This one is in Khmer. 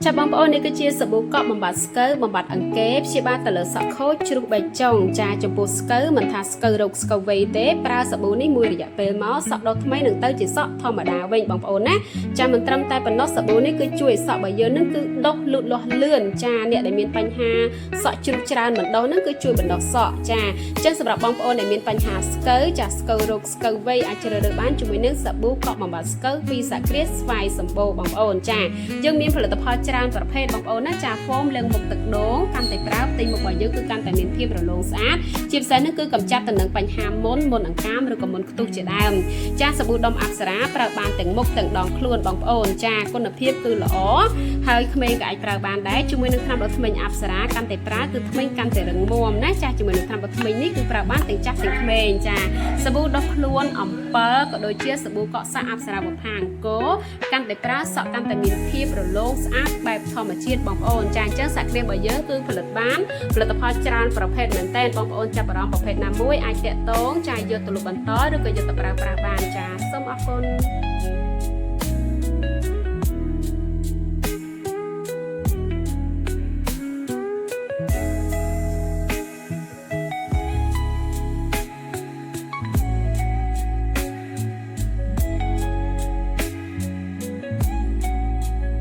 ចាប់បងប្អូននេះគឺជាសាប៊ូកក់បំបត្តិស្កូវបំបត្តិអង្គេព្យាបាលទៅលើសក់ខូចជ្រុះបេះចុងចាចំពោះស្កូវមិនថាស្កូវរោគស្កូវវ័យទេប្រើសាប៊ូនេះមួយរយៈពេលមកសក់ដុសថ្មីនឹងទៅជាសក់ធម្មតាវិញបងប្អូនណាចាំមិនត្រឹមតែប៉ុណ្ណោះសាប៊ូនេះគឺជួយសក់របស់យើងនឹងគឺដុសលូតលាស់លឿនចាអ្នកដែលមានបញ្ហាសក់ជ្រុះច្រើនមិនដុសនឹងគឺជួយបណ្ដុះសក់ចាអញ្ចឹងសម្រាប់បងប្អូនដែលមានបញ្ហាស្កូវចាស្កូវរោគស្កូវវ័យអាចជ្រើសរើសបានជាមួយនឹងសាប៊ូកក់បំបត្តិស្កូវពីសាគ្រាស្វាយសម្បូរបងប្អូនចាយើងមានផលិតផលច្រើនប្រភេទបងប្អូនណាចាហ្វូមលើងមុខទឹកដូងកាន់តែប្រើផ្ទៃមុខរបស់យើងគឺកាន់តែមានភាពរលោងស្អាតជាពិសេសនោះគឺកម្ចាត់ទៅនឹងបញ្ហាមុនអង្កាមឬក៏មុនខ្ទុះជាដើមចាសាប៊ូដុំអប្សរាប្រើបានទាំងមុខទាំងដងខ្លួនបងប្អូនចាគុណភាពគឺល្អហើយក្មេងក៏អាចប្រើបានដែរជាមួយនឹងថ្នាំដុសធ្មេញអប្សរាកាន់តែប្រើគឺធ្មេញកាន់តែរឹងមាំណាចាជាមួយនឹងថ្នាំដុសធ្មេញនេះគឺប្រើបានទាំងចាស់ទាំងក្មេងចាសាប៊ូដុសខ្លួនអំពិលក៏ដូចជាសាប៊ូកក់សាអប្សរាបំផាអង្គរកាន់តែប្រើសក់កាន់តែមានភាពរលោងស្អាតបែបធម្មជាតិបងប្អូនចាអញ្ចឹងសាគ្រារបស់យើងគឺផលិតបានផលិតផលច្រើនប្រភេទមែនតើបងប្អូនចាប់អារម្មណ៍ប្រភេទណាមួយអាចតាក់ទងចាយកទៅលក់បន្តឬក៏យកទៅប្រើប្រាស់បានចាសូមអរគុណ